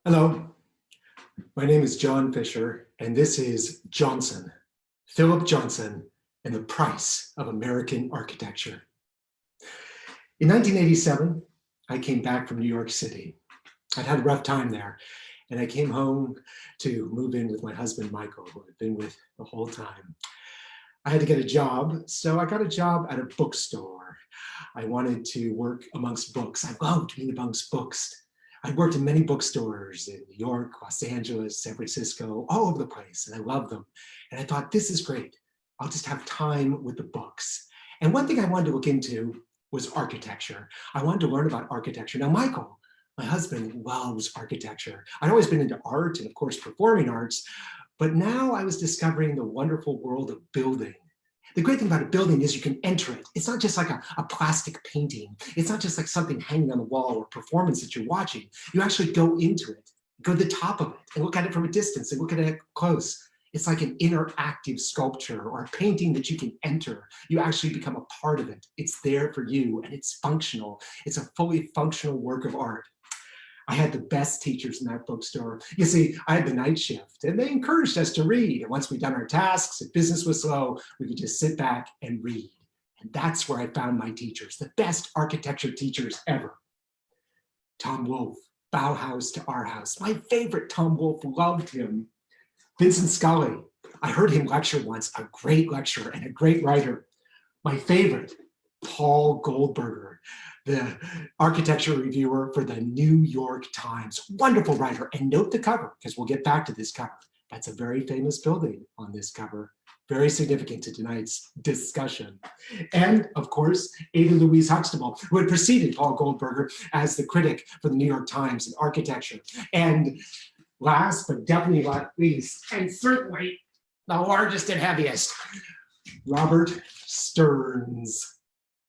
Hello, my name is John Fisher, and this is Johnson, Philip Johnson, and the Price of American Architecture. In 1987, I came back from New York City. I'd had a rough time there, and I came home to move in with my husband, Michael, who I've been with the whole time. I had to get a job, so I got a job at a bookstore. I wanted to work amongst books. I loved being amongst books. I worked in many bookstores in New York, Los Angeles, San Francisco, all over the place, and I loved them. And I thought, this is great. I'll just have time with the books. And one thing I wanted to look into was architecture. I wanted to learn about architecture. Now, Michael, my husband, loves architecture. I'd always been into art and, of course, performing arts, but now I was discovering the wonderful world of building. The great thing about a building is you can enter it. It's not just like a plastic painting. It's not just like something hanging on the wall or performance that you're watching. You actually go into it, go to the top of it and look at it from a distance and look at it close. It's like an interactive sculpture or a painting that you can enter. You actually become a part of it. It's there for you and it's functional. It's a fully functional work of art. I had the best teachers in that bookstore. You see, I had the night shift and they encouraged us to read. And once we'd done our tasks, if business was slow, we could just sit back and read. And that's where I found my teachers, the best architecture teachers ever. Tom Wolfe, Bauhaus to our house. My favorite Tom Wolfe, loved him. Vincent Scully, I heard him lecture once, a great lecturer and a great writer. My favorite, Paul Goldberger, the architecture reviewer for the New York Times. Wonderful writer. And note the cover, because we'll get back to this cover. That's a very famous building on this cover. Very significant to tonight's discussion. And, of course, Ada Louise Huxtable, who had preceded Paul Goldberger as the critic for the New York Times in architecture. And last, but definitely not least, and certainly the largest and heaviest, Robert Stearns.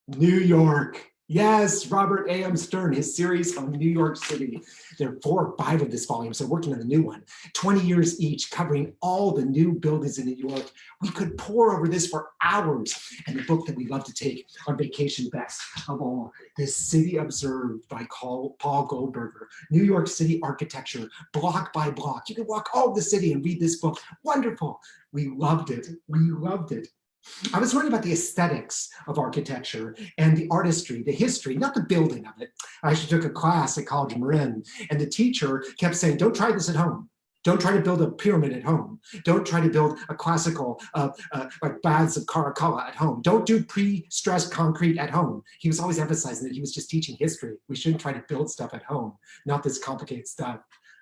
New York. Yes, Robert A.M. Stern, his series on New York City. There are 4 or 5 of this volume, so working on a new one. 20 years each, covering all the new buildings in New York. We could pore over this for hours. And the book that we love to take on vacation best of all, This City Observed by Paul Goldberger. New York City architecture, block by block. You can walk all over the city and read this book. Wonderful. We loved it. We loved it. I was learning about the aesthetics of architecture and the artistry, the history, not the building of it. I actually took a class at College of Marin, and the teacher kept saying, don't try this at home. Don't try to build a pyramid at home. Don't try to build a classical, like baths of Caracalla at home. Don't do pre-stressed concrete at home. He was always emphasizing that he was just teaching history. We shouldn't try to build stuff at home, not this complicated stuff.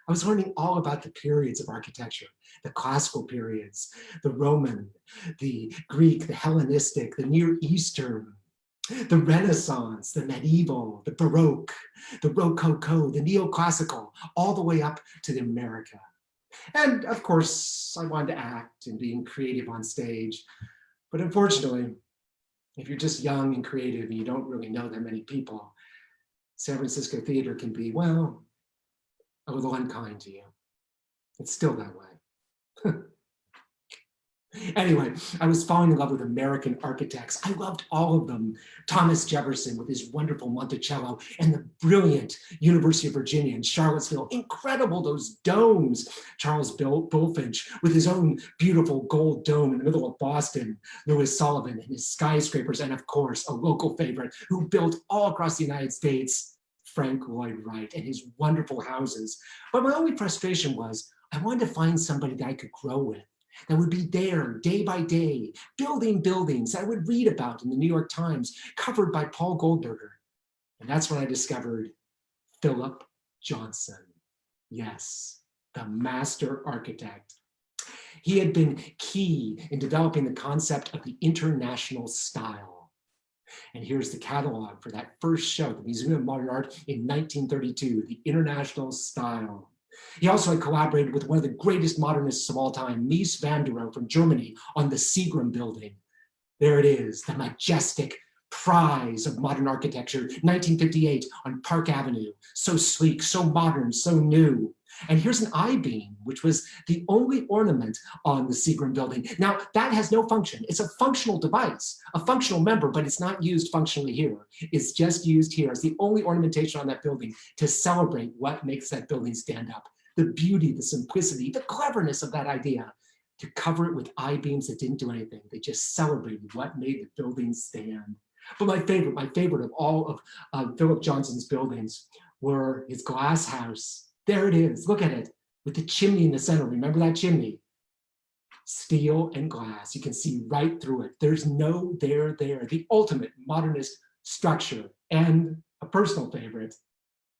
I was learning all about the periods of architecture, the classical periods, the Roman, the Greek, the Hellenistic, the Near Eastern, the Renaissance, the medieval, the Baroque, the Rococo, the neoclassical, all the way up to the America. And of course, I wanted to act and being creative on stage. But unfortunately, if you're just young and creative and you don't really know that many people, San Francisco theater can be, well, a little unkind to you. It's still that way. Anyway, I was falling in love with American architects. I loved all of them. Thomas Jefferson with his wonderful Monticello and the brilliant University of Virginia in Charlottesville. Incredible, those domes. Charles Bulfinch with his own beautiful gold dome in the middle of Boston. Louis Sullivan and his skyscrapers. And of course, a local favorite who built all across the United States, Frank Lloyd Wright and his wonderful houses. But my only frustration was I wanted to find somebody that I could grow with, that would be there day by day, building buildings that I would read about in the New York Times, covered by Paul Goldberger. And that's when I discovered Phillip Johnson. Yes, the master architect. He had been key in developing the concept of the international style. And here's the catalog for that first show, the Museum of Modern Art in 1932, the International Style. He also had collaborated with one of the greatest modernists of all time, Mies van der Rohe from Germany, on the Seagram building. There it is, the majestic prize of modern architecture, 1958 on Park Avenue. So sleek, so modern, so new. And here's an I-beam, which was the only ornament on the Seagram building. Now, that has no function. It's a functional device, a functional member, but it's not used functionally here. It's just used here as the only ornamentation on that building to celebrate what makes that building stand up. the beauty, the simplicity, the cleverness of that idea to cover it with I-beams that didn't do anything. They just celebrated what made the building stand. But my favorite of all of Phillip Johnson's buildings were his glass house. There it is, look at it, with the chimney in the center. Remember that chimney? Steel and glass, you can see right through it. There's no there there. The ultimate modernist structure. And a personal favorite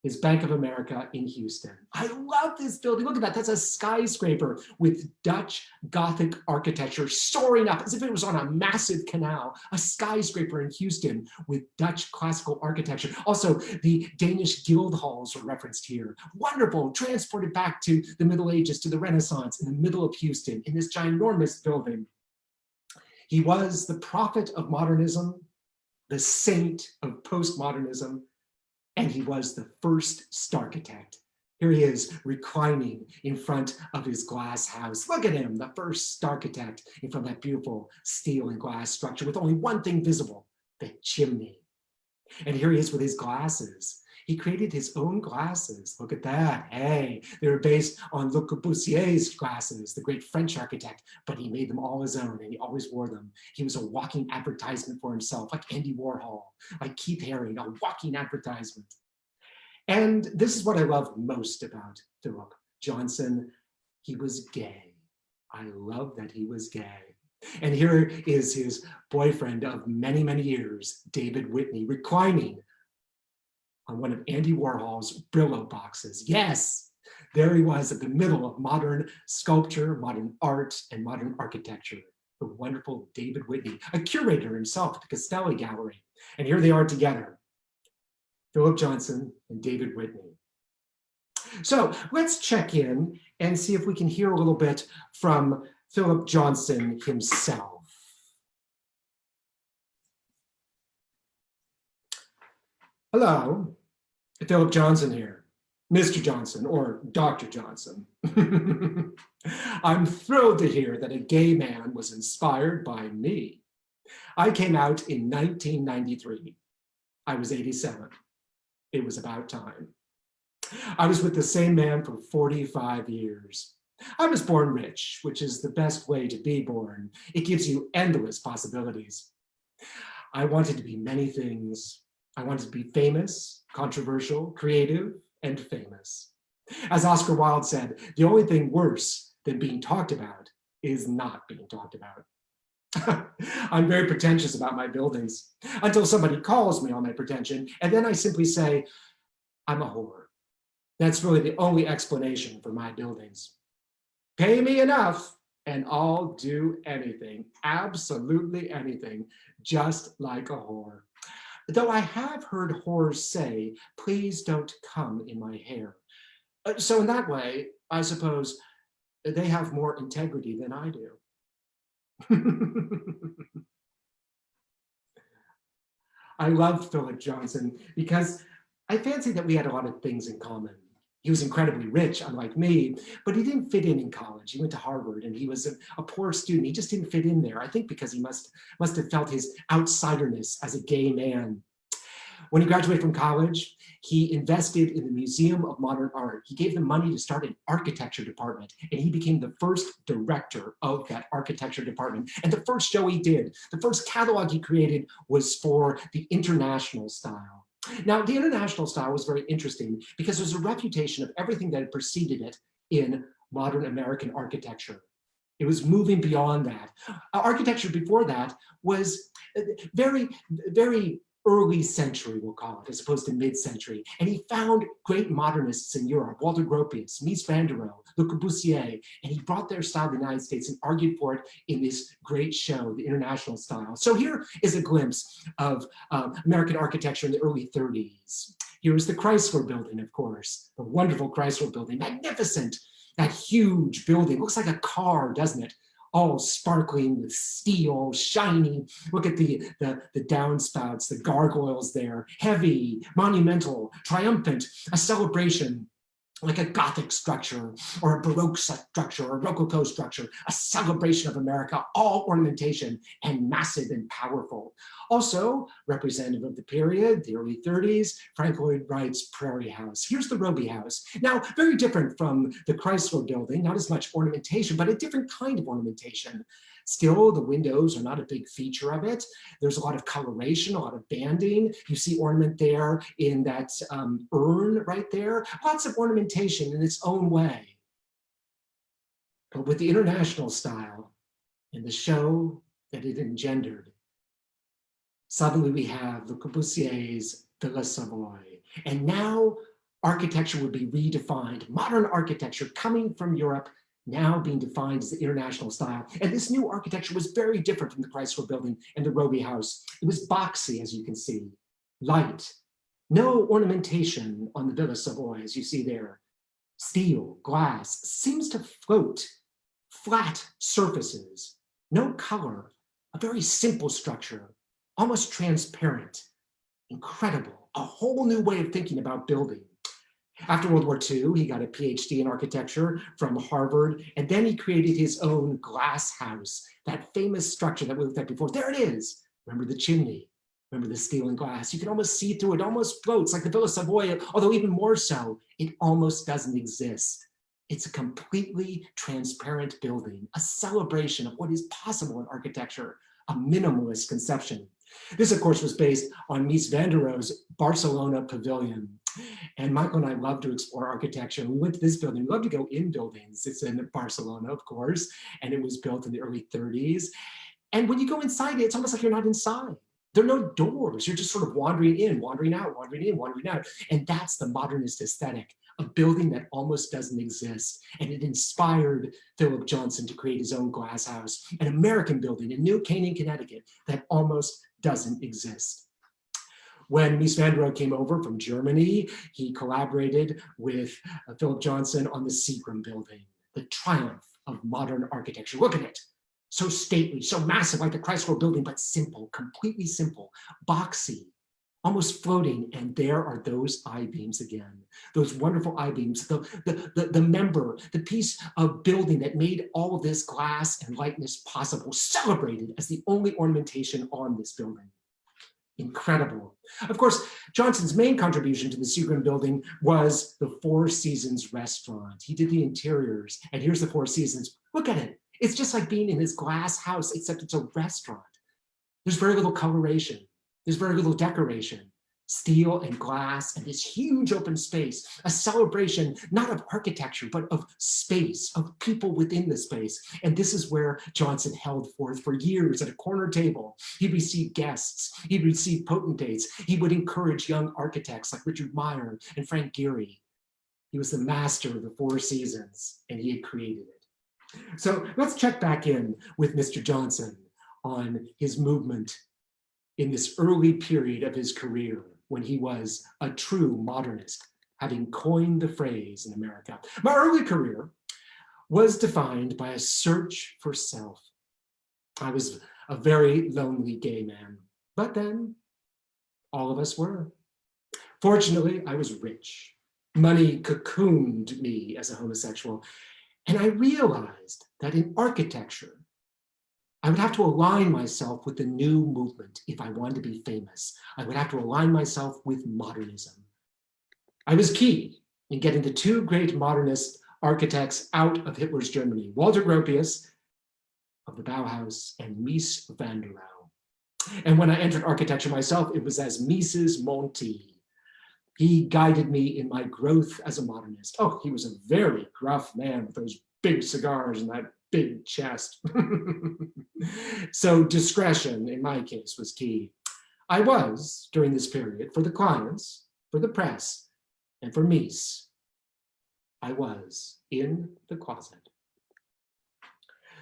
is Bank of America in Houston. I love this building. Look at that. That's a skyscraper with Dutch Gothic architecture soaring up as if it was on a massive canal. A skyscraper in Houston with Dutch classical architecture. Also, the Danish guild halls are referenced here. Wonderful, transported back to the Middle Ages, to the Renaissance in the middle of Houston in this ginormous building. He was the prophet of modernism, the saint of postmodernism, and he was the first starchitect. Here he is reclining in front of his glass house. Look at him, the first starchitect in front of that beautiful steel and glass structure with only one thing visible, the chimney. And here he is with his glasses. He created his own glasses. Look at that. Hey, they were based on Le Corbusier's glasses, the great French architect, but he made them all his own and he always wore them. He was a walking advertisement for himself, like Andy Warhol, like Keith Haring, a walking advertisement. And this is what I love most about Phillip Johnson. He was gay. I love that he was gay. And here is his boyfriend of many, many years, David Whitney, reclining on one of Andy Warhol's Brillo boxes. Yes, there he was at the middle of modern sculpture, modern art, and modern architecture. The wonderful David Whitney, a curator himself at the Castelli Gallery. And here they are together, Phillip Johnson and David Whitney. So let's check in and see if we can hear a little bit from Phillip Johnson himself. Hello, Phillip Johnson here, Mr. Johnson or Dr. Johnson. I'm thrilled to hear that a gay man was inspired by me. I came out in 1993. I was 87. It was about time. I was with the same man for 45 years. I was born rich, which is the best way to be born. It gives you endless possibilities. I wanted to be many things. I wanted to be famous, controversial, creative, and famous. As Oscar Wilde said, the only thing worse than being talked about is not being talked about. I'm very pretentious about my buildings until somebody calls me on my pretension, and then I simply say, I'm a whore. That's really the only explanation for my buildings. Pay me enough and I'll do anything, absolutely anything, just like a whore. Though I have heard whores say, please don't come in my hair. So in that way, I suppose they have more integrity than I do. I loved Phillip Johnson because I fancied that we had a lot of things in common. He was incredibly rich, unlike me, but he didn't fit in college. He went to Harvard and he was a poor student. He just didn't fit in there. I think because he must have felt his outsiderness as a gay man. When he graduated from college, he invested in the Museum of Modern Art. He gave them money to start an architecture department, and he became the first director of that architecture department. And the first show he did, the first catalog he created was for the international style. Now, the international style was very interesting because there's a refutation of everything that had preceded it in modern American architecture. It was moving beyond that. Architecture before that was very, very early century, we'll call it, as opposed to mid-century. And he found great modernists in Europe, Walter Gropius, Mies van der Rohe, Le Corbusier, and he brought their style to the United States and argued for it in this great show, the international style. So here is a glimpse of American architecture in the early 30s. Here is the Chrysler Building, of course, the wonderful Chrysler Building, magnificent, that huge building, looks like a car, doesn't it? All sparkling with steel, shiny. Look at the downspouts, the gargoyles there, heavy, monumental, triumphant, a celebration like a Gothic structure or a Baroque structure or a Rococo structure, a celebration of America, all ornamentation and massive and powerful. Also representative of the period, the early 30s, Frank Lloyd Wright's Prairie House. Here's the Roby House. Now, very different from the Chrysler Building, not as much ornamentation, but a different kind of ornamentation. Still, the windows are not a big feature of it. There's a lot of coloration, a lot of banding. You see ornament there in that urn right there. Lots of ornamentation in its own way. But with the international style and the show that it engendered, suddenly we have Le Corbusier's Villa Savoy. And now architecture would be redefined. Modern architecture coming from Europe, now being defined as the international style. And this new architecture was very different from the Chrysler Building and the Roby House. It was boxy, as you can see, light, no ornamentation on the Villa Savoy, as you see there. Steel, glass, seems to float, flat surfaces, no color, a very simple structure, almost transparent, incredible, a whole new way of thinking about building. After World War II, he got a PhD in architecture from Harvard, and then he created his own glass house, that famous structure that we looked at before. There it is. Remember the chimney? Remember the steel and glass? You can almost see through it, almost floats like the Villa Savoy, although even more so, it almost doesn't exist. It's a completely transparent building, a celebration of what is possible in architecture, a minimalist conception. This, of course, was based on Mies van der Rohe's Barcelona Pavilion. And Michael and I love to explore architecture. We went to this building. We love to go in buildings. It's in Barcelona, of course, and it was built in the early 30s. And when you go inside it, it's almost like you're not inside. There are no doors. You're just sort of wandering in, wandering out, wandering in, wandering out. And that's the modernist aesthetic, a building that almost doesn't exist. And it inspired Phillip Johnson to create his own glass house, an American building in New Canaan, Connecticut, that almost doesn't exist. When Mies van der Rohe came over from Germany, he collaborated with Phillip Johnson on the Seagram building, the triumph of modern architecture. Look at it. So stately, so massive, like the Chrysler Building, but simple, completely simple, boxy, almost floating. And there are those I-beams again, those wonderful I-beams, the member, the piece of building that made all of this glass and lightness possible, celebrated as the only ornamentation on this building. Incredible. Of course, Johnson's main contribution to the Seagram building was the Four Seasons restaurant. He did the interiors, and here's the Four Seasons. Look at it. It's just like being in his glass house, except it's a restaurant. There's very little coloration. There's very little decoration. Steel and glass and this huge open space, a celebration not of architecture, but of space, of people within the space. And this is where Johnson held forth for years at a corner table. He'd receive guests, he'd receive potentates, he would encourage young architects like Richard Meyer and Frank Gehry. He was the master of the Four Seasons, and he had created it. So let's check back in with Mr. Johnson on his movement in this early period of his career when he was a true modernist, having coined the phrase in America. My early career was defined by a search for self. I was a very lonely gay man, but then all of us were. Fortunately, I was rich. Money cocooned me as a homosexual. And I realized that in architecture, I would have to align myself with the new movement if I wanted to be famous. I would have to align myself with modernism. I was key in getting the two great modernist architects out of Hitler's Germany, Walter Gropius of the Bauhaus and Mies van der Rohe. And when I entered architecture myself, it was as Mises Monti. He guided me in my growth as a modernist. Oh, he was a very gruff man with those big cigars and that big chest. So discretion, in my case, was key. I was, during this period, for the clients, for the press, and for Mies, I was in the closet.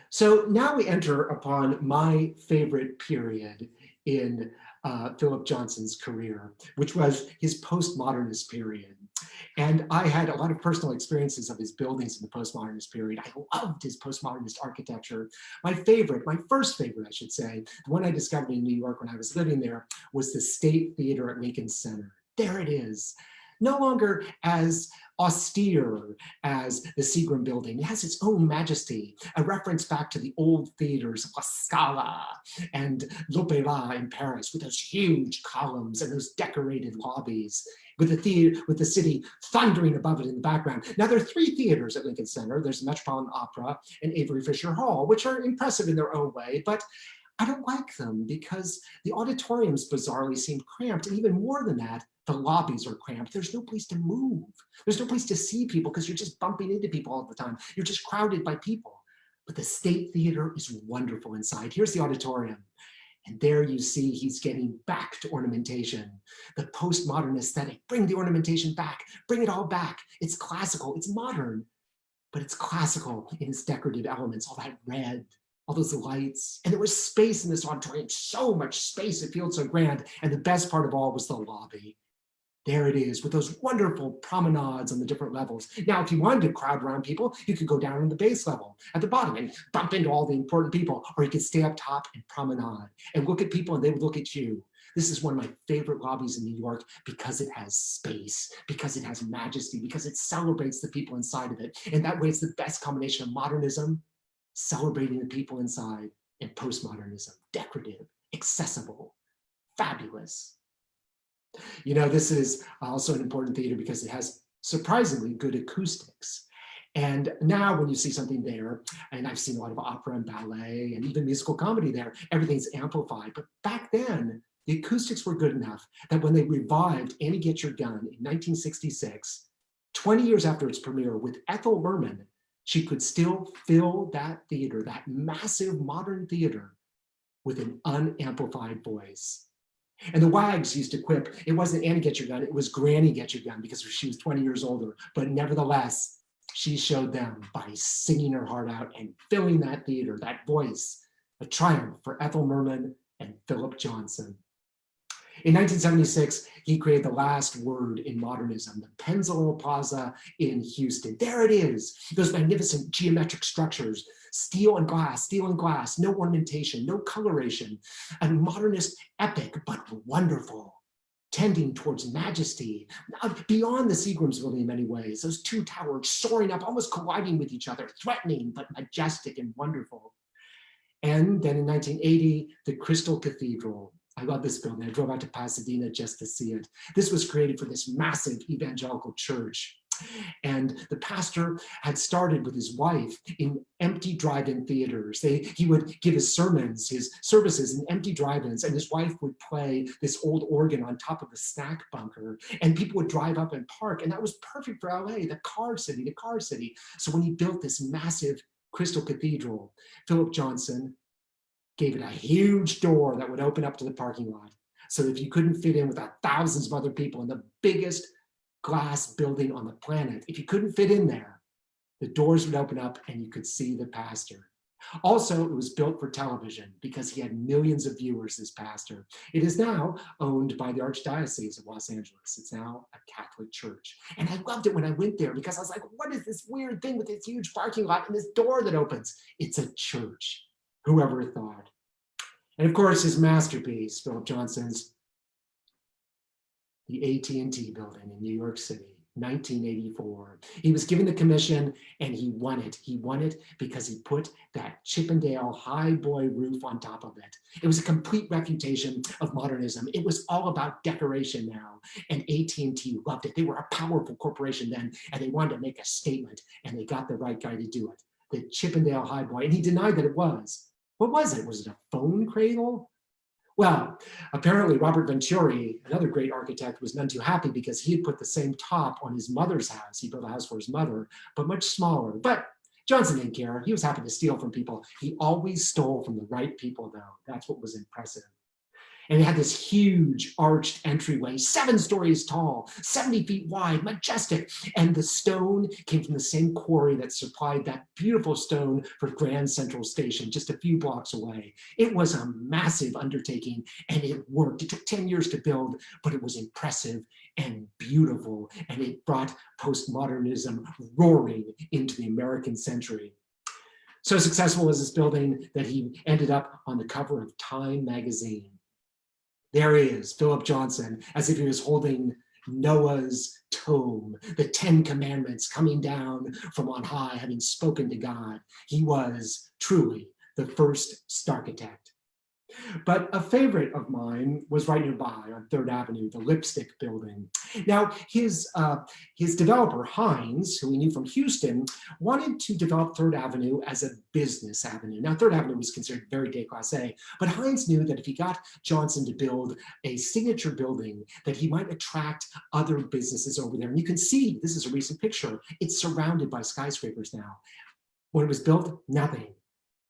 So now we enter upon my favorite period in Phillip Johnson's career, which was his postmodernist period. And I had a lot of personal experiences of his buildings in the postmodernist period. I loved his postmodernist architecture. My first favorite, I should say, the one I discovered in New York when I was living there, was the State Theater at Lincoln Center. There it is. no longer as austere as the Seagram building. It has its own majesty, a reference back to the old theaters of La Scala and L'Opéra in Paris, with those huge columns and those decorated lobbies, with the city thundering above it in the background. Now, there are three theaters at Lincoln Center. There's the Metropolitan Opera and Avery Fisher Hall, which are impressive in their own way, but I don't like them because the auditoriums bizarrely seem cramped. And even more than that, the lobbies are cramped. There's no place to move. There's no place to see people because you're just bumping into people all the time. You're just crowded by people. But the State Theater is wonderful inside. Here's the auditorium. And there you see he's getting back to ornamentation, the postmodern aesthetic. Bring the ornamentation back. Bring it all back. It's classical. It's modern, but it's classical in its decorative elements, all that red, all those lights. And there was space in this auditorium, so much space, it feels so grand. And the best part of all was the lobby. There it is, with those wonderful promenades on the different levels. Now, if you wanted to crowd around people, you could go down on the base level at the bottom and bump into all the important people, or you could stay up top and promenade and look at people and they would look at you. This is one of my favorite lobbies in New York because it has space, because it has majesty, because it celebrates the people inside of it. And that way it's the best combination of modernism, celebrating the people inside, and postmodernism, decorative, accessible, fabulous. You know, this is also an important theater because it has surprisingly good acoustics. And now when you see something there, and I've seen a lot of opera and ballet and even musical comedy there, everything's amplified. But back then, the acoustics were good enough that when they revived Annie Get Your Gun in 1966, 20 years after its premiere with Ethel Merman, she could still fill that theater, that massive modern theater, with an unamplified voice. And the wags used to quip, it wasn't Annie Get Your Gun, it was Granny Get Your Gun because she was 20 years older. But nevertheless, she showed them by singing her heart out and filling that theater, that voice, a triumph for Ethel Merman and Phillip Johnson. In 1976, he created the last word in modernism, the Peninsula Plaza in Houston. There it is, those magnificent geometric structures, steel and glass, no ornamentation, no coloration, a modernist epic, but wonderful, tending towards majesty, beyond the Seagram's building in many ways, those two towers soaring up, almost colliding with each other, threatening, but majestic and wonderful. And then in 1980, the Crystal Cathedral. I love this building. I drove out to Pasadena just to see it. This was created for this massive evangelical church. And the pastor had started with his wife in empty drive-in theaters. He would give his sermons, his services in empty drive-ins, and his wife would play this old organ on top of the snack bunker, and people would drive up and park, and that was perfect for LA, the car city. So when he built this massive Crystal Cathedral, Phillip Johnson gave it a huge door that would open up to the parking lot. So if you couldn't fit in with thousands of other people in the biggest glass building on the planet, if you couldn't fit in there, the doors would open up and you could see the pastor. Also, it was built for television because he had millions of viewers, this pastor. It is now owned by the Archdiocese of Los Angeles. It's now a Catholic church. And I loved it when I went there because I was like, what is this weird thing with this huge parking lot and this door that opens? It's a church. Whoever thought? And of course, his masterpiece, Phillip Johnson's, the AT&T building in New York City, 1984. He was given the commission and he won it. He won it because he put that Chippendale high boy roof on top of it. It was a complete refutation of modernism. It was all about decoration now, and AT&T loved it. They were a powerful corporation then, and they wanted to make a statement, and they got the right guy to do it, the Chippendale high boy, and he denied that it was. What was it? Was it a phone cradle? Well, apparently Robert Venturi, another great architect, was none too happy because he had put the same top on his mother's house. He built a house for his mother, but much smaller. But Johnson didn't care. He was happy to steal from people. He always stole from the right people, though. That's what was impressive. And it had this huge arched entryway, 7 stories tall, 70 feet wide, majestic. And the stone came from the same quarry that supplied that beautiful stone for Grand Central Station, just a few blocks away. It was a massive undertaking, and it worked. It took 10 years to build, but it was impressive and beautiful, and it brought postmodernism roaring into the American century. So successful was this building that he ended up on the cover of Time magazine. There he is, Phillip Johnson, as if he was holding Noah's tome, the 10 commandments coming down from on high, having spoken to God. He was truly the first starchitect. But a favorite of mine was right nearby on 3rd Avenue, the Lipstick Building. Now, his developer, Hines, who we knew from Houston, wanted to develop 3rd Avenue as a business avenue. Now, 3rd Avenue was considered very déclassé, but Hines knew that if he got Johnson to build a signature building, that he might attract other businesses over there. And you can see, this is a recent picture, it's surrounded by skyscrapers now. When it was built, nothing.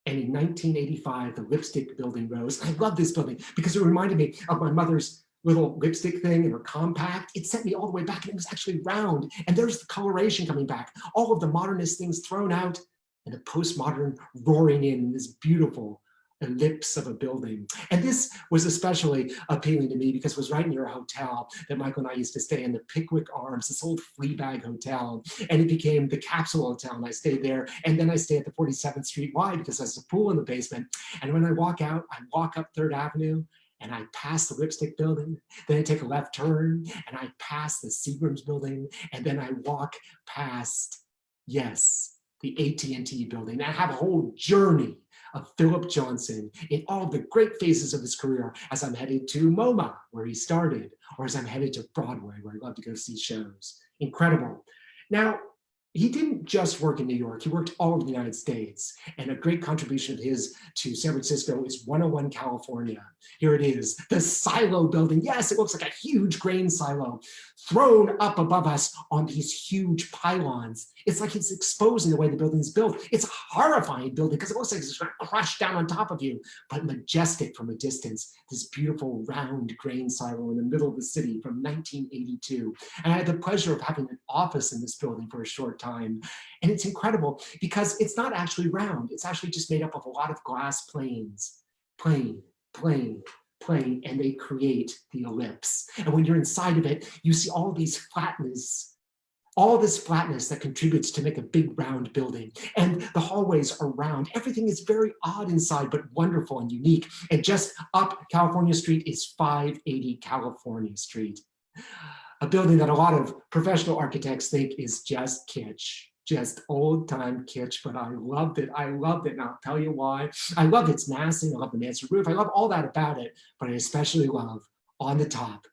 And in 1985, the Lipstick Building rose. I love this building because it reminded me of my mother's little lipstick thing and her compact. It sent me all the way back, and it was actually round. And there's the coloration coming back. All of the modernist things thrown out and the postmodern roaring in this beautiful ellipse of a building. And this was especially appealing to me because it was right near a hotel that Michael and I used to stay in, the Pickwick Arms, this old Fleabag hotel. And it became the Capsule Hotel, and I stayed there. And then I stayed at the 47th Street Y because there's a pool in the basement. And when I walk out, I walk up 3rd Avenue, and I pass the Lipstick Building, then I take a left turn, and I pass the Seagram's Building, and then I walk past, yes, the AT&T Building. And I have a whole journey of Phillip Johnson in all the great phases of his career as I'm headed to MoMA, where he started, or as I'm headed to Broadway, where I love to go see shows. Incredible. Now, he didn't just work in New York, he worked all over the United States. And a great contribution of his to San Francisco is 101 California. Here it is, the Silo Building. Yes, it looks like a huge grain silo thrown up above us on these huge pylons. It's like it's exposing the way the building's built. It's a horrifying building because it looks like it's going to crash down on top of you, but majestic from a distance. This beautiful round grain silo in the middle of the city from 1982. And I had the pleasure of having an office in this building for a short time. And it's incredible because it's not actually round. It's actually just made up of a lot of glass planes. Plane, plane, plane, and they create the ellipse. And when you're inside of it, you see all these flatness, all this flatness that contributes to make a big round building. And the hallways are round. Everything is very odd inside, but wonderful and unique. And just up California Street is 580 California Street. A building that a lot of professional architects think is just kitsch, just old time kitsch, but I loved it. I loved it, and I'll tell you why. I love its massing, I love the mansard roof, I love all that about it, but I especially love on the top,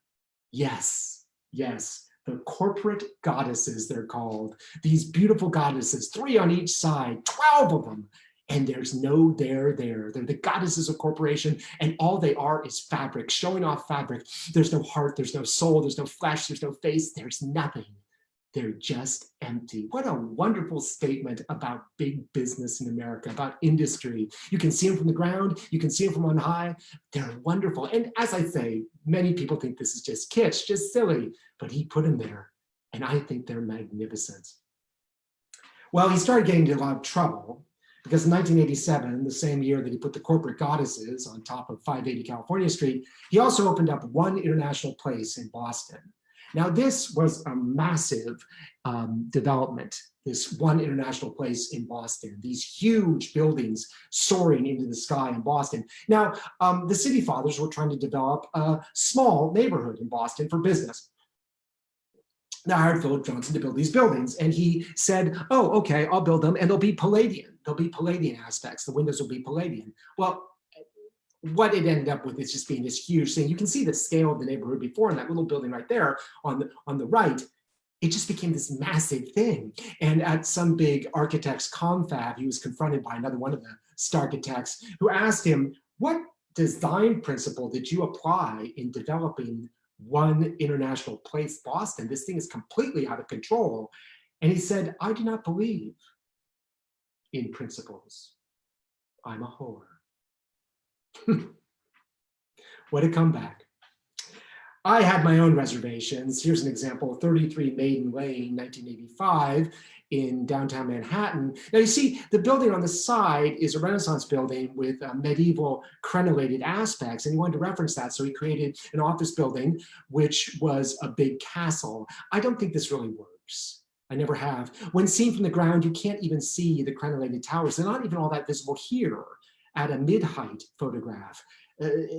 yes, the corporate goddesses, they're called. These beautiful goddesses, 3 on each side, 12 of them. And there's no there there. They're the goddesses of corporation, and all they are is fabric, showing off fabric. There's no heart, there's no soul, there's no flesh, there's no face, there's nothing. They're just empty. What a wonderful statement about big business in America, about industry. You can see them from the ground, you can see them from on high. They're wonderful. And as I say, many people think this is just kitsch, just silly, but he put them there, and I think they're magnificent. Well, he started getting into a lot of trouble because in 1987, the same year that he put the corporate goddesses on top of 580 California Street, he also opened up One International Place in Boston. Now, this was a massive development, this One International Place in Boston, these huge buildings soaring into the sky in Boston. Now, the city fathers were trying to develop a small neighborhood in Boston for business. Now, I hired Phillip Johnson to build these buildings, and he said, oh, okay, I'll build them, and they'll be Palladian. There'll be Palladian aspects. The windows will be Palladian. Well, what it ended up with is just being this huge thing. You can see the scale of the neighborhood before in that little building right there on the right. It just became this massive thing. And at some big architect's confab, he was confronted by another one of the starchitects who asked him, what design principle did you apply in developing One International Place Boston? This thing is completely out of control. And he said, I do not believe in principles. I'm a whore. What a comeback. I had my own reservations. Here's an example, 33 Maiden Lane, 1985 in downtown Manhattan. Now you see, the building on the side is a Renaissance building with medieval crenellated aspects, and he wanted to reference that, so he created an office building, which was a big castle. I don't think this really works. I never have. When seen from the ground, you can't even see the crenellated towers. They're not even all that visible here at a mid-height photograph.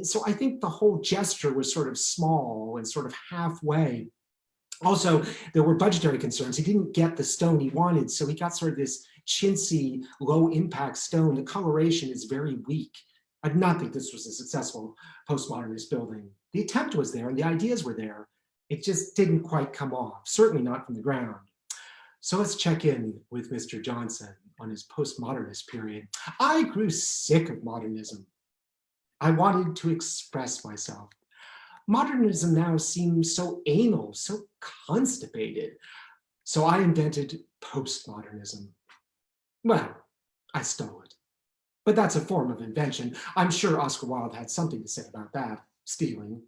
So I think the whole gesture was sort of small and sort of halfway. Also, there were budgetary concerns. He didn't get the stone he wanted, so he got sort of this chintzy, low-impact stone. The coloration is very weak. I do not think this was a successful postmodernist building. The attempt was there and the ideas were there. It just didn't quite come off, certainly not from the ground. So let's check in with Mr. Johnson on his postmodernist period. I grew sick of modernism. I wanted to express myself. Modernism now seems so anal, so constipated. So I invented postmodernism. Well, I stole it. But that's a form of invention. I'm sure Oscar Wilde had something to say about that, stealing.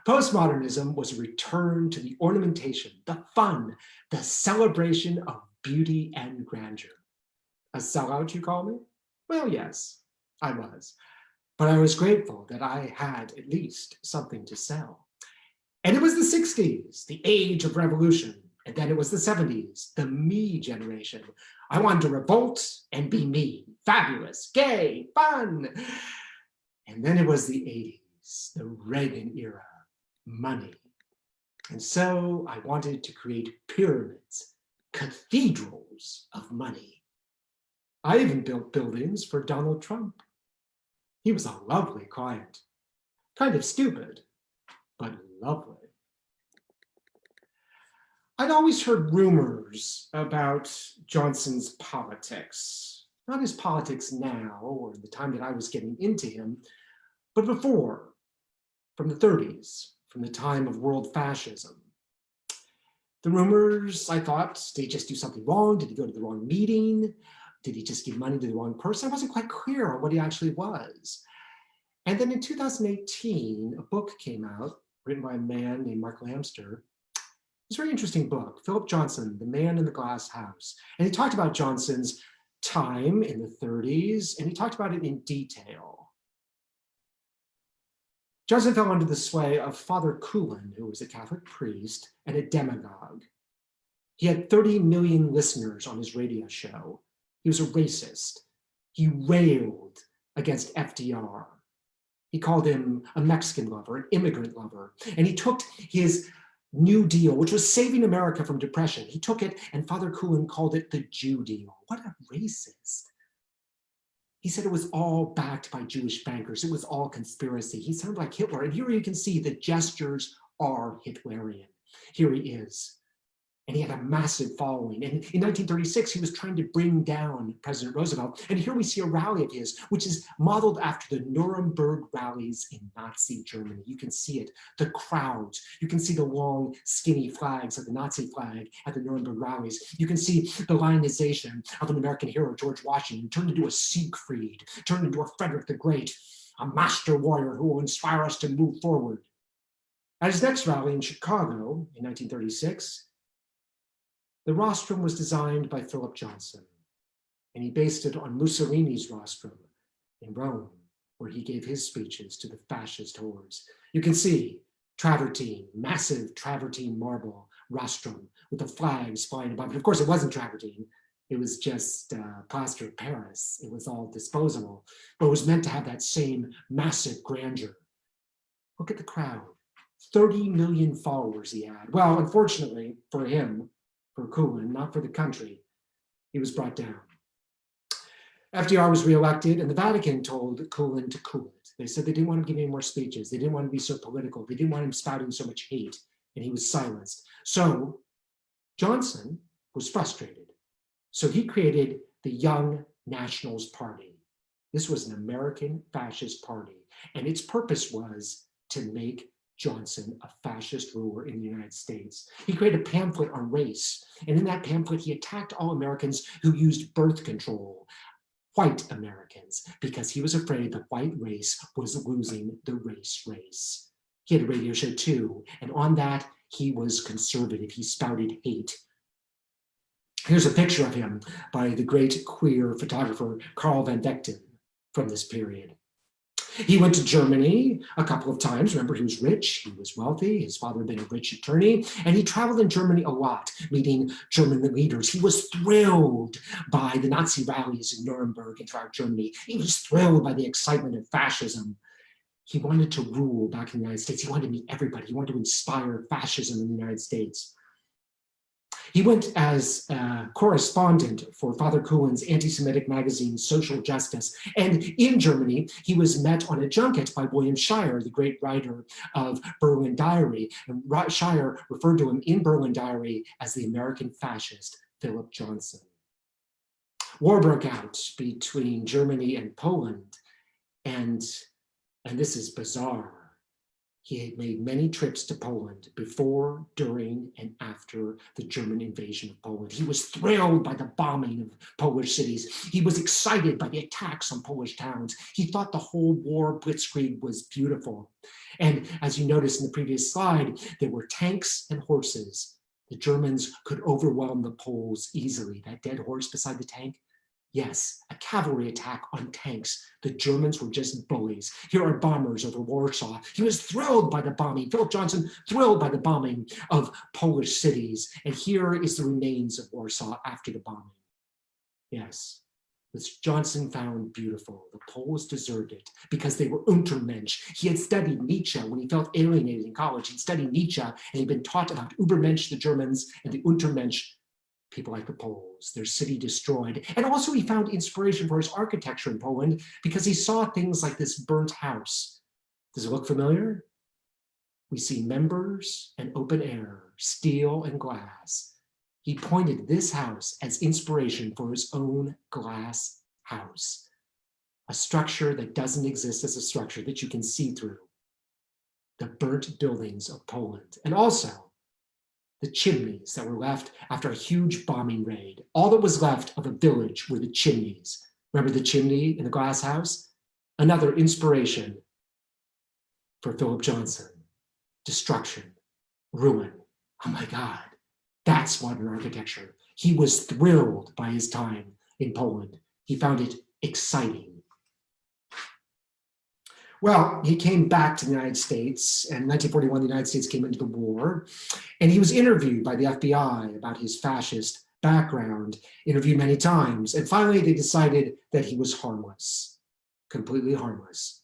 Postmodernism was a return to the ornamentation, the fun, the celebration of beauty and grandeur. A sellout, you call me? Well, yes, I was. But I was grateful that I had at least something to sell. And it was the 60s, the age of revolution. And then it was the 70s, the me generation. I wanted to revolt and be me, fabulous, gay, fun. And then it was the 80s, the Reagan era, money. And so I wanted to create pyramids, cathedrals of money. I even built buildings for Donald Trump. He was a lovely client, kind of stupid, but lovely. I'd always heard rumors about Johnson's politics, not his politics now or the time that I was getting into him, but before, from the 30s, from the time of world fascism. The rumors, I thought, did he just do something wrong? Did he go to the wrong meeting? Did he just give money to the wrong person? I wasn't quite clear on what he actually was. And then in 2018, a book came out written by a man named Mark Lamster. It's a very interesting book, Phillip Johnson, The Man in the Glass House. And he talked about Johnson's time in the 30s, and he talked about it in detail. Johnson fell under the sway of Father Coulon, who was a Catholic priest and a demagogue. He had 30 million listeners on his radio show. He was a racist. He railed against FDR. He called him a Mexican lover, an immigrant lover. And he took his New Deal, which was saving America from depression. He took it, and Father Coulon called it the Jew deal. What a racist. He said it was all backed by Jewish bankers. It was all conspiracy. He sounded like Hitler. And here you can see the gestures are Hitlerian. Here he is. And he had a massive following. And in 1936, he was trying to bring down President Roosevelt. And here we see a rally of his, which is modeled after the Nuremberg rallies in Nazi Germany. You can see it, the crowds. You can see the long, skinny flags of the Nazi flag at the Nuremberg rallies. You can see the lionization of an American hero, George Washington, turned into a Siegfried, turned into a Frederick the Great, a master warrior who will inspire us to move forward. At his next rally in Chicago in 1936, the rostrum was designed by Phillip Johnson, and he based it on Mussolini's rostrum in Rome, where he gave his speeches to the fascist hordes. You can see travertine, massive travertine marble rostrum with the flags flying above it. Of course, it wasn't travertine. It was just plaster of Paris. It was all disposable, but it was meant to have that same massive grandeur. Look at the crowd. 30 million followers he had. Well, unfortunately for him, for Coulon, not for the country, he was brought down. FDR was reelected, and the Vatican told Coulon to cool it. They said they didn't want him giving any more speeches. They didn't want him to be so political. They didn't want him spouting so much hate, and he was silenced. So Johnson was frustrated. So he created the Young Nationals Party. This was an American fascist party, and its purpose was to make Johnson a fascist ruler in the United States. He created a pamphlet on race, and in that pamphlet, he attacked all Americans who used birth control, white Americans, because he was afraid the white race was losing the race. He had a radio show too, and on that, he was conservative. He spouted hate. Here's a picture of him by the great queer photographer Carl van Vechten from this period. He went to Germany a couple of times. Remember, he was rich, he was wealthy, his father had been a rich attorney, and he traveled in Germany a lot, meeting German leaders. He was thrilled by the Nazi rallies in Nuremberg and throughout Germany. He was thrilled by the excitement of fascism. He wanted to rule back in the United States. He wanted to meet everybody. He wanted to inspire fascism in the United States. He went as a correspondent for Father Cohen's anti-Semitic magazine, Social Justice. And in Germany, he was met on a junket by William Shirer, the great writer of Berlin Diary. And Shirer referred to him in Berlin Diary as the American fascist, Phillip Johnson. War broke out between Germany and Poland. And this is bizarre. He had made many trips to Poland before, during, and after the German invasion of Poland. He was thrilled by the bombing of Polish cities. He was excited by the attacks on Polish towns. He thought the whole war blitzkrieg was beautiful. And as you noticed in the previous slide, there were tanks and horses. The Germans could overwhelm the Poles easily. That dead horse beside the tank, yes, a cavalry attack on tanks. The Germans were just bullies. Here are bombers over Warsaw. He was thrilled by the bombing. Phillip Johnson thrilled by the bombing of Polish cities. And here is the remains of Warsaw after the bombing. Yes, which Johnson found beautiful. The Poles deserved it because they were Untermensch. He had studied Nietzsche when he felt alienated in college. He'd studied Nietzsche and he'd been taught about Übermensch, the Germans, and the Untermensch, people like the Poles, their city destroyed. And also he found inspiration for his architecture in Poland because he saw things like this burnt house. Does it look familiar? We see members and open air, steel and glass. He pointed this house as inspiration for his own glass house, a structure that doesn't exist as a structure that you can see through. The burnt buildings of Poland, and also the chimneys that were left after a huge bombing raid. All that was left of a village were the chimneys. Remember the chimney in the glass house? Another inspiration for Phillip Johnson. Destruction, ruin. Oh my God, that's modern architecture. He was thrilled by his time in Poland. He found it exciting. Well, he came back to the United States, and in 1941, the United States came into the war, and he was interviewed by the FBI about his fascist background, interviewed many times, and finally they decided that he was harmless, completely harmless.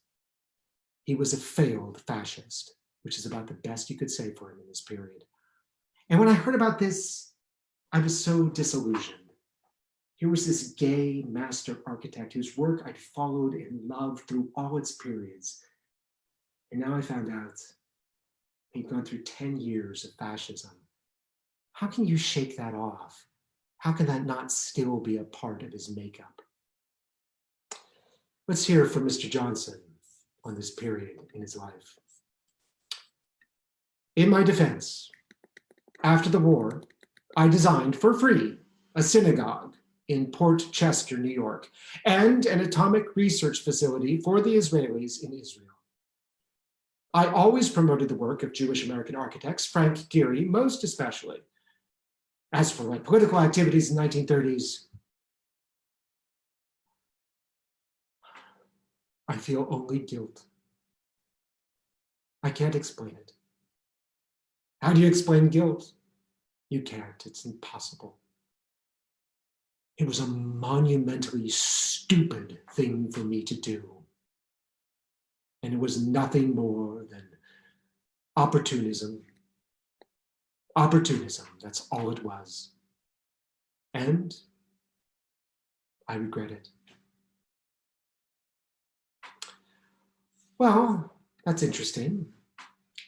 He was a failed fascist, which is about the best you could say for him in this period. And when I heard about this, I was so disillusioned. Here was this gay master architect whose work I'd followed and loved through all its periods. And now I found out he'd gone through 10 years of fascism. How can you shake that off? How can that not still be a part of his makeup? Let's hear from Mr. Johnson on this period in his life. In my defense, after the war, I designed for free a synagogue in Port Chester, New York, and an atomic research facility for the Israelis in Israel. I always promoted the work of Jewish American architects, Frank Gehry most especially. As for my political activities in the 1930s, I feel only guilt. I can't explain it. How do you explain guilt? You can't, it's impossible. It was a monumentally stupid thing for me to do. And it was nothing more than opportunism. Opportunism, that's all it was. And I regret it. Well, that's interesting.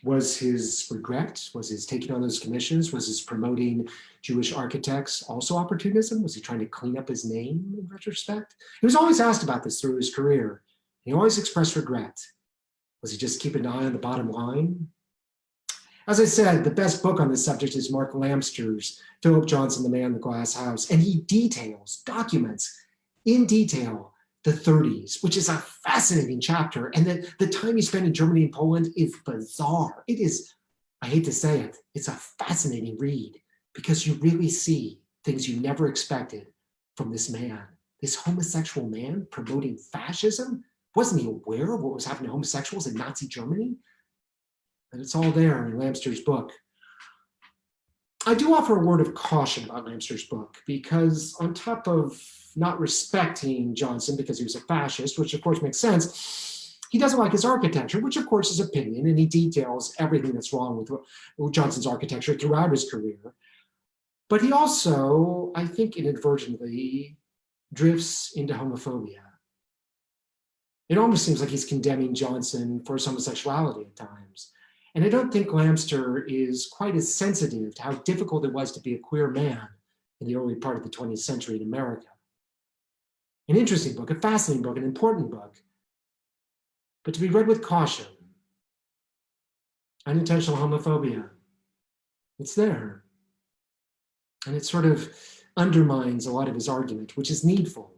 Was his regret, was his taking on those commissions, was his promoting Jewish architects also opportunism? Was he trying to clean up his name in retrospect? He was always asked about this through his career. He always expressed regret. Was he just keeping an eye on the bottom line? As I said, the best book on this subject is Mark Lamster's Phillip Johnson, The Man in the Glass House, and he documents in detail the 30s, which is a fascinating chapter. And the time he spent in Germany and Poland is bizarre. It is, I hate to say it, it's a fascinating read because you really see things you never expected from this man, this homosexual man promoting fascism. Wasn't he aware of what was happening to homosexuals in Nazi Germany? And it's all there in Lamster's book. I do offer a word of caution about Lamster's book because on top of not respecting Johnson because he was a fascist, which of course makes sense, He doesn't like his architecture, which of course is opinion, and he details everything that's wrong with Johnson's architecture throughout his career. But he also, I think inadvertently, drifts into homophobia. It almost seems like he's condemning Johnson for his homosexuality at times. And I don't think Lamster is quite as sensitive to how difficult it was to be a queer man in the early part of the 20th century in America. An interesting book, a fascinating book, an important book, but to be read with caution. Unintentional homophobia, it's there. And it sort of undermines a lot of his argument, which is needful,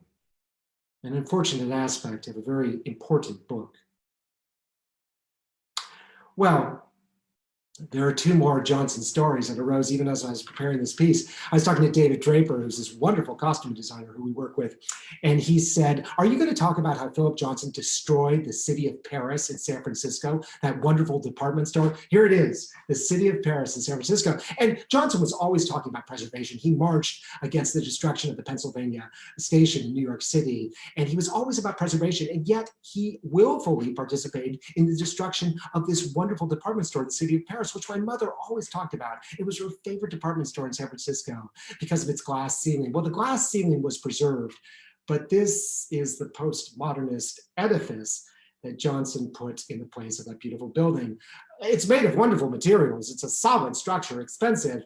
an unfortunate aspect of a very important book. Well, there are two more Johnson stories that arose even as I was preparing this piece. I was talking to David Draper, who's this wonderful costume designer who we work with, and he said, are you going to talk about how Philip Johnson destroyed the city of Paris in San Francisco, that wonderful department store? Here it is, the city of Paris in San Francisco. And Johnson was always talking about preservation. He marched against the destruction of the Pennsylvania station in New York City, and he was always about preservation, and yet he willfully participated in the destruction of this wonderful department store in the city of Paris, which my mother always talked about. It was her favorite department store in San Francisco because of its glass ceiling. Well, the glass ceiling was preserved, but this is the postmodernist edifice that Johnson put in the place of that beautiful building. It's made of wonderful materials. It's a solid structure, expensive,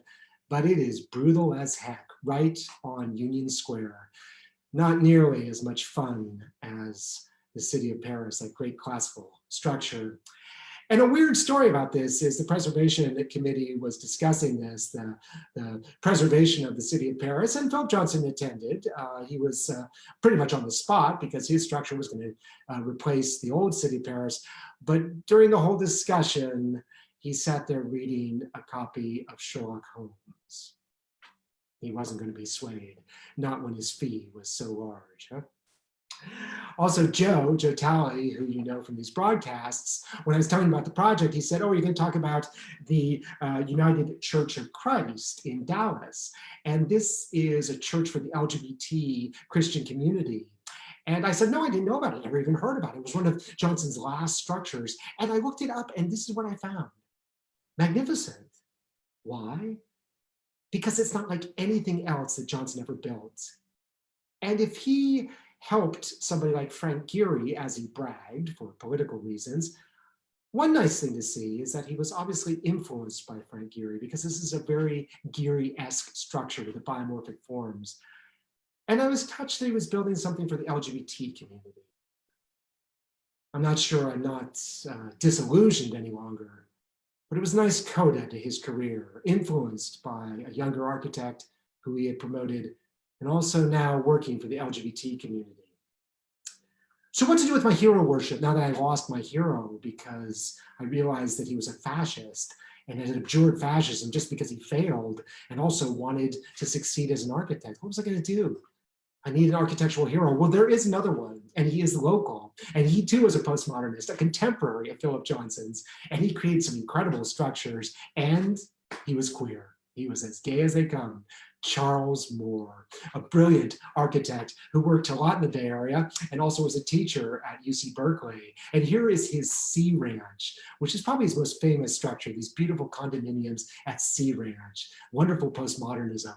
but it is brutal as heck, right on Union Square. Not nearly as much fun as the city of Paris, that great classical structure. And a weird story about this is the Preservation Committee was discussing this, the preservation of the city of Paris, and Philip Johnson attended. He was pretty much on the spot because his structure was going to replace the old city of Paris. But during the whole discussion, he sat there reading a copy of Sherlock Holmes. He wasn't going to be swayed, not when his fee was so large. Huh? Also, Joe Talley, who you know from these broadcasts, when I was telling him about the project, he said, oh, you're going to talk about the United Church of Christ in Dallas. And this is a church for the LGBT Christian community. And I said, no, I didn't know about it. I never even heard about it. It was one of Johnson's last structures. And I looked it up, and this is what I found. Magnificent. Why? Because it's not like anything else that Johnson ever built. And if he helped somebody like Frank Gehry, as he bragged for political reasons, one nice thing to see is that he was obviously influenced by Frank Gehry, because this is a very Gehry-esque structure with the biomorphic forms. And I was touched that he was building something for the LGBT community. I'm not sure I'm not disillusioned any longer, but it was a nice coda to his career, influenced by a younger architect who he had promoted, and also now working for the LGBT community. So what to do with my hero worship now that I lost my hero because I realized that he was a fascist and had abjured fascism just because he failed and also wanted to succeed as an architect? What was I going to do? I need an architectural hero. Well, there is another one, and he is local. And he too is a postmodernist, a contemporary of Philip Johnson's, and he created some incredible structures, and he was queer. He was as gay as they come. Charles Moore, a brilliant architect who worked a lot in the Bay Area and also was a teacher at UC Berkeley. And here is his Sea Ranch, which is probably his most famous structure, these beautiful condominiums at Sea Ranch, wonderful postmodernism.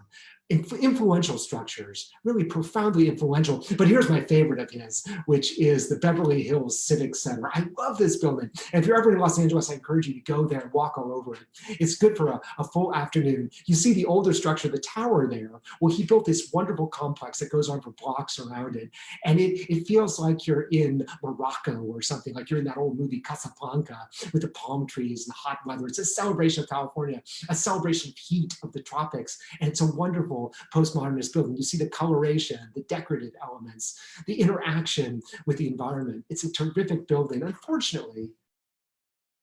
Influential structures, really profoundly influential. But here's my favorite of his, which is the Beverly Hills Civic Center. I love this building. And if you're ever in Los Angeles, I encourage you to go there and walk all over it. It's good for a full afternoon. You see the older structure, the tower there. Well, he built this wonderful complex that goes on for blocks around it. And it feels like you're in Morocco or something, like you're in that old movie Casablanca with the palm trees and the hot weather. It's a celebration of California, a celebration of heat of the tropics. And it's a wonderful postmodernist building. You see the coloration, the decorative elements, the interaction with the environment. It's a terrific building. Unfortunately,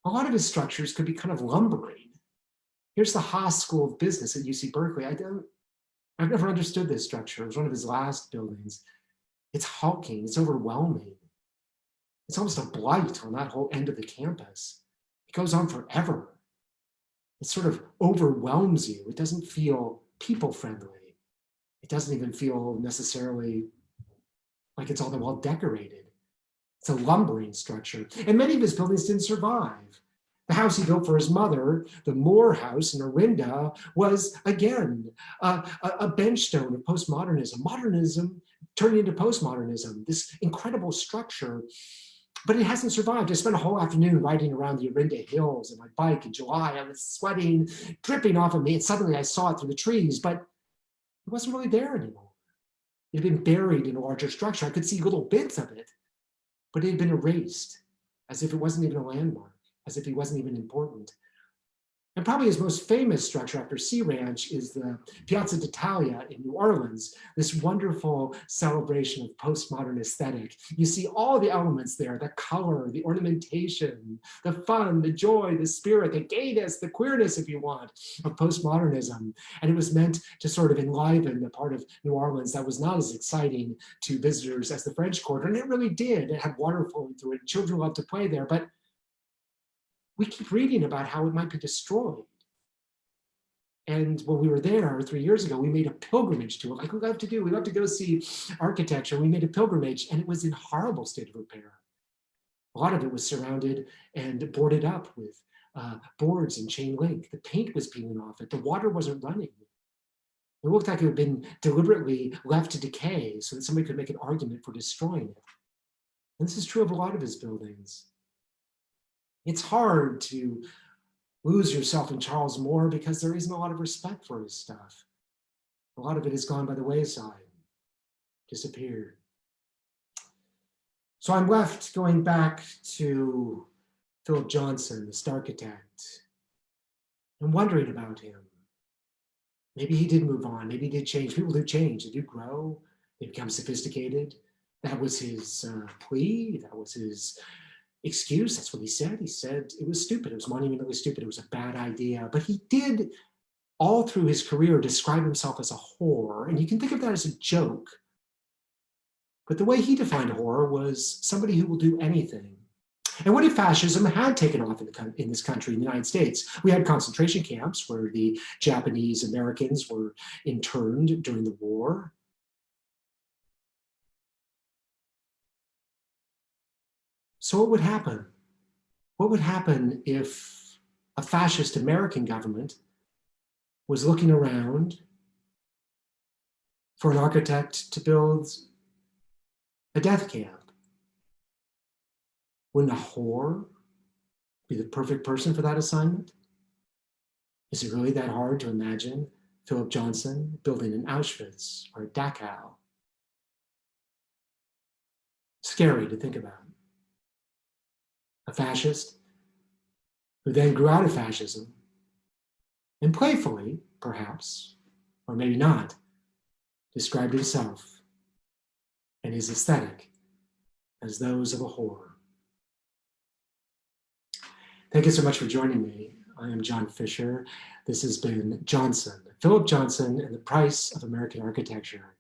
a lot of his structures could be kind of lumbering. Here's the Haas School of Business at UC Berkeley. I've never understood this structure. It was one of his last buildings. It's hulking, it's overwhelming. It's almost a blight on that whole end of the campus. It goes on forever. It sort of overwhelms you. It doesn't feel people-friendly. It doesn't even feel necessarily like it's all that well decorated. It's a lumbering structure. And many of his buildings didn't survive. The house he built for his mother, the Moore House in Orinda, was, again, a benchstone of postmodernism. Modernism turning into postmodernism, this incredible structure. But it hasn't survived. I spent a whole afternoon riding around the Orinda Hills on my bike in July. I was sweating, dripping off of me, and suddenly I saw it through the trees, but it wasn't really there anymore. It had been buried in a larger structure. I could see little bits of it, but it had been erased, as if it wasn't even a landmark, as if he wasn't even important. And probably his most famous structure after Sea Ranch is the Piazza d'Italia in New Orleans, this wonderful celebration of postmodern aesthetic. You see all the elements there, the color, the ornamentation, the fun, the joy, the spirit, the gayness, the queerness, if you want, of postmodernism. And it was meant to sort of enliven the part of New Orleans that was not as exciting to visitors as the French Quarter, and it really did. It had water flowing through it. Children loved to play there, but we keep reading about how it might be destroyed. And when we were there 3 years ago, we made a pilgrimage to it, like we love to do. We love to go see architecture. We made a pilgrimage, and it was in horrible state of repair. A lot of it was surrounded and boarded up with boards and chain link. The paint was peeling off it. The water wasn't running. It looked like it had been deliberately left to decay so that somebody could make an argument for destroying it. And this is true of a lot of his buildings. It's hard to lose yourself in Charles Moore because there isn't a lot of respect for his stuff. A lot of it has gone by the wayside, disappeared. So I'm left going back to Phillip Johnson, the starchitect, and wondering about him. Maybe he did move on. Maybe he did change. People do change. They do grow. They become sophisticated. That was his plea. That was his excuse. That's what he said. He said it was stupid. It was monumentally stupid. It was a bad idea. But he did, all through his career, describe himself as a whore. And you can think of that as a joke. But the way he defined a whore was somebody who will do anything. And what if fascism had taken off in this country, in the United States? We had concentration camps where the Japanese Americans were interned during the war. So what would happen? What would happen if a fascist American government was looking around for an architect to build a death camp? Wouldn't a whore be the perfect person for that assignment? Is it really that hard to imagine Phillip Johnson building an Auschwitz or a Dachau? Scary to think about. A fascist who then grew out of fascism and playfully, perhaps, or maybe not, described himself and his aesthetic as those of a whore. Thank you so much for joining me. I am John Fisher. This has been Johnson, Phillip Johnson and the Price of American Architecture.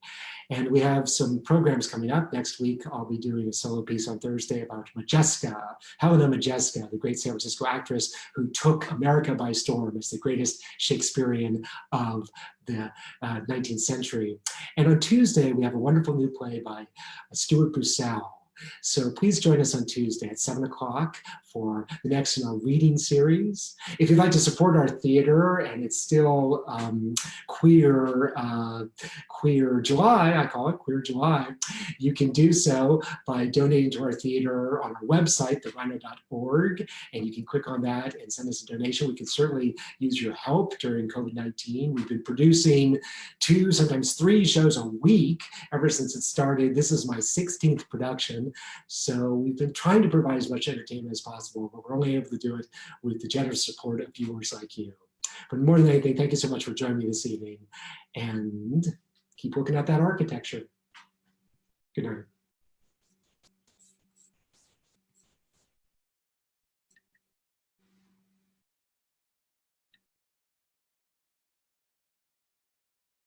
And we have some programs coming up. Next week, I'll be doing a solo piece on Thursday about Modjeska, Helena Modjeska, the great San Francisco actress who took America by storm as the greatest Shakespearean of the 19th century. And on Tuesday, we have a wonderful new play by Stuart Bussell. So please join us on Tuesday at 7 o'clock for the next in our reading series. If you'd like to support our theater, and it's still queer July, I call it Queer July, you can do so by donating to our theater on our website, therhino.org, and you can click on that and send us a donation. We can certainly use your help during COVID-19. We've been producing 2, sometimes 3 shows a week ever since it started. This is my 16th production. So we've been trying to provide as much entertainment as possible, but we're only able to do it with the generous support of viewers like you. But more than anything, thank you so much for joining me this evening, and keep looking at that architecture. Good night.